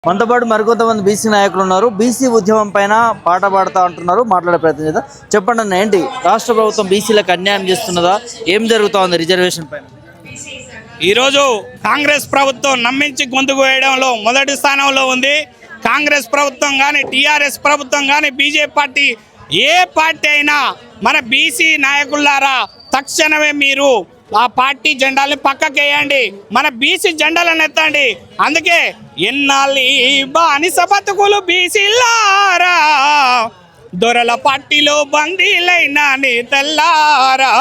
మనతో పాటు మరికొంతమంది బీసీ నాయకులు ఉన్నారు. బీసీ ఉద్యమం పైన పాట పాడుతూ అంటున్నారు. మాట్లాడే ప్రయత్నం చేద్దాం. చెప్పండి అన్న, ఏంటి రాష్ట్ర ప్రభుత్వం బీసీలకు అన్యాయం చేస్తున్నదా? ఏం జరుగుతూ ఉంది రిజర్వేషన్ పైన? ఈరోజు కాంగ్రెస్ ప్రభుత్వం నమ్మించి గొంతుకు వేయడంలో మొదటి స్థానంలో ఉంది. కాంగ్రెస్ ప్రభుత్వం కానీ, టీఆర్ఎస్ ప్రభుత్వం కానీ, బీజేపీ పార్టీ, ఏ పార్టీ అయినా మన బీసీ నాయకులారా తక్షణమే మీరు ఆ పార్టీ జెండాలని పక్కకేయండి, మన బీసీ జెండాలను ఎత్తండి. అందుకే ఎన్నాళ్ళు బానిస బతుకులు బీసీలారా, దొరల పార్టీలో బందీలైన నేతల్లారా,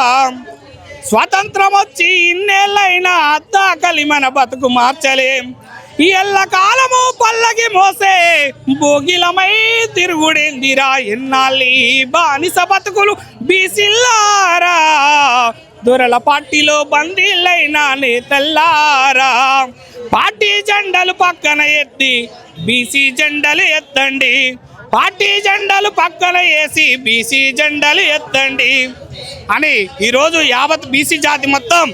స్వాతంత్రం వచ్చి ఇన్నేళ్ళైనా అద్దాకలి మన బతుకు మార్చలేం. ఈ ఎల్ల కాలము పల్లకి మోసే భోగిలమై తిరుగుడేందిరా, ఎన్నాళ్ళి బానిస బతుకులు బీసీలారా, దొరల పార్టీలో బందీలైన నేతల్లారా. పార్టీ జెండలు పక్కన ఎత్తి బీసీ జెండలు ఎత్తండి, పార్టీ జెండలు పక్కన వేసి బీసీ జెండలు ఎత్తండి అని ఈరోజు యావత్ బీసీ జాతి మొత్తం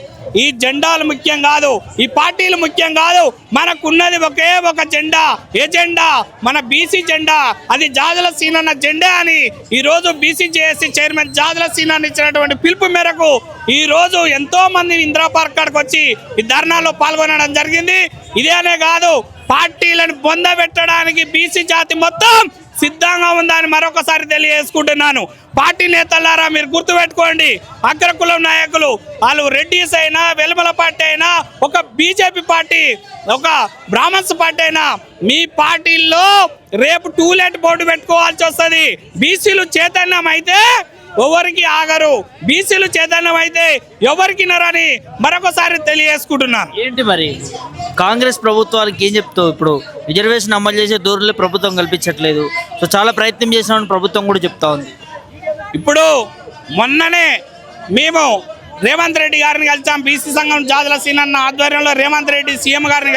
ఈ జెండాలు ముఖ్యం కాదు, ఈ పార్టీలు ముఖ్యం కాదు, మనకున్నది ఒకే ఒక జెండా. ఏ జెండా? మన బీసీ జెండా. అది జాజుల సీనన్న జెండా అని ఈరోజు బీసీజేఏసీ చైర్మన్ జాజుల సీనన్న ఇచ్చినటువంటి పిలుపు మేరకు ఈరోజు ఎంతో మంది ఇందిరా పార్క్ కాడికి వచ్చి ఈ ధర్నాలో పాల్గొనడం జరిగింది. ఇదేనే కాదు, పార్టీలను పొందబెట్టడానికి బీసీ జాతి మొత్తం సిద్ధంగా ఉందని మరొకసారి తెలియజేసుకుంటున్నాను. పార్టీ నేతలారా మీరు గుర్తుపెట్టుకోండి, అగ్రకులం నాయకులు వాళ్ళు రెడ్డిస్ అయినా, వెలుమల పార్టీ అయినా, ఒక బీజేపీ పార్టీ, ఒక బ్రాహ్మణ్స్ పార్టీ అయినా, మీ పార్టీల్లో రేపు టూలెట్ బోర్డు పెట్టుకోవాల్సి వస్తుంది. బీసీలు చైతన్యం అయితే ఎవరికి ఆగరు, బీసీలు చైతన్యం అయితే ఎవరికి నరని మరొకసారి తెలియజేసుకుంటున్నాను. ఏంటి మరి కాంగ్రెస్ ప్రభుత్వానికి ఏం చెప్తావు? ఇప్పుడు రిజర్వేషన్ అమలు చేసే దూరంలో ప్రభుత్వం కల్పించట్లేదు, సో చాలా ప్రయత్నం చేసినామని ప్రభుత్వం కూడా చెప్తా ఉంది. ఇప్పుడు మొన్ననే మేము రేవంత్ రెడ్డి గారిని కలిసాం, బీసీ సంఘం జాజుల సీనన్న ఆధ్వర్యంలో రేవంత్ రెడ్డి సీఎం గారిని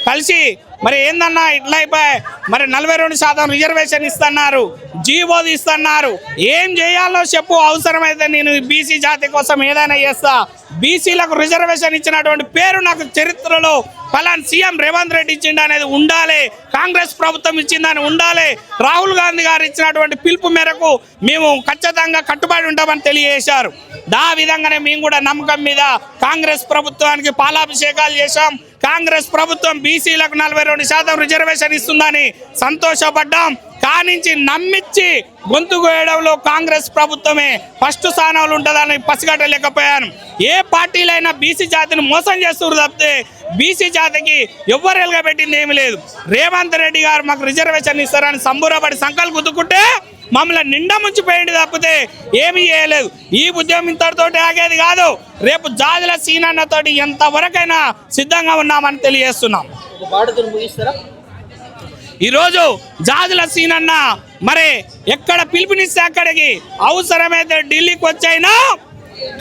కలిసి మరి ఏందన్నా ఇట్లా అయిపోయి మరి 42% రిజర్వేషన్ ఇస్తున్నారు, జీవో ఇస్తున్నారు, ఏం చేయాలో చెప్పు, అవసరమైతే నేను బీసీ జాతి కోసం ఏదైనా చేస్తా. బీసీలకు రిజర్వేషన్ ఇచ్చినటువంటి పేరు నాకు చరిత్రలో ఫలాన్ సీఎం రేవంత్ రెడ్డి ఇచ్చిండు అనేది ఉండాలి, కాంగ్రెస్ ప్రభుత్వం ఇచ్చిందని ఉండాలి. రాహుల్ గాంధీ గారు ఇచ్చినటువంటి పిలుపు మేరకు మేము ఖచ్చితంగా కట్టుబడి ఉంటామని తెలియజేశారు. దా విధంగానే మేము కూడా నమ్మకం మీద కాంగ్రెస్ ప్రభుత్వానికి పాలాభిషేకాలు చేశాం. కాంగ్రెస్ ప్రభుత్వం బీసీలకు 42% రిజర్వేషన్ ఇస్తుందని సంతోషపడ్డాం. కానించి నమ్మించి గొంతు కోయడంలో కాంగ్రెస్ ప్రభుత్వమే ఫస్ట్ స్థానంలో ఉంటుందని పసిగట్టలేకపోయాను. ఏ పార్టీలైనా బీసీ జాతిని మోసం చేస్తున్నారు తప్పితే బీసీ జాతికి ఎవ్వరు ఎలుగబెట్టింది ఏమి లేదు. రేవంత్ రెడ్డి గారు మాకు రిజర్వేషన్ ఇస్తారని సంబూరపడి సంకల్పం గుద్దుకుంటే మమ్మల్ని నిండా ముంచిపోయింది తప్పితే ఏమీ చేయలేదు. ఈ ఉద్యమం ఇంతటితోటి ఆగేది కాదు. రేపు జాజుల సీనన్నతోటి ఎంతవరకైనా సిద్ధంగా ఉన్నామని తెలియజేస్తున్నాం. ఈరోజు జాజుల సీనన్న మరి ఎక్కడ పిలుపునిస్తే అక్కడికి, అవసరమైతే ఢిల్లీకి వచ్చైనా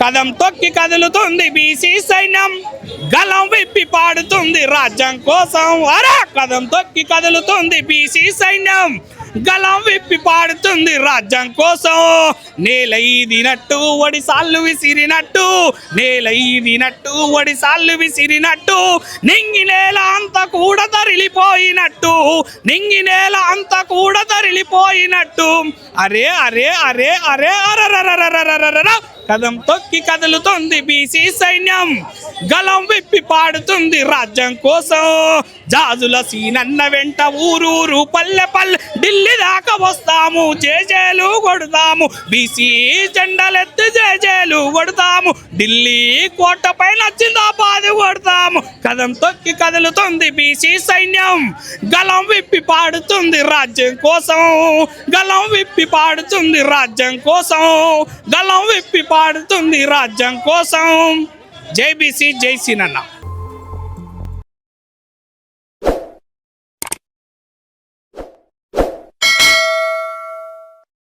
కదం తొక్కి కదులుతుంది బీసీ సైన్యం, గలం విప్పి పాడుతుంది రాజ్యం కోసం. అరా కదం తొక్కి కదులుతుంది బీసీ సైన్యం, గలం విప్పి పాడుతుంది రాజ్యం కోసం. నేల ఈదినట్టు ఒడిసాళ్ళు విసిరినట్టు, నేల ఈదినట్టు ఒడిసాళ్ళు విసిరినట్టు, నింగి నేల అంతా కూడా తరిలిపోయినట్టు, నింగి నేల అంతా కూడా తరిలిపోయినట్టు. అరే అరే అరే అరే అరరరరరరర కదం తొక్కి కదులుతుంది బీసీ సైన్యం, గలం విప్పి పాడుతుంది రాజ్యం కోసం. జాజుల సీనన్న వెంట ఊరూరు పల్లె పల్లె ఢిల్లీ దాకా వస్తాము, జేజేలు కొడతాము, బీసీ జెండలెత్తి జేజేలు కొడతాము, ఢిల్లీ కోట పైన జిందాబాద్ కొడతాము. కదం తొక్కి కదులుతుంది బీసీ సైన్యం, గలం విప్పి పాడుతుంది రాజ్యం కోసం, గలం విప్పి పాడుతుంది రాజ్యం కోసం, గలం విప్పి పాడుతుంది రాజ్యం కోసం. జై బీసీ, జై సీనన్న.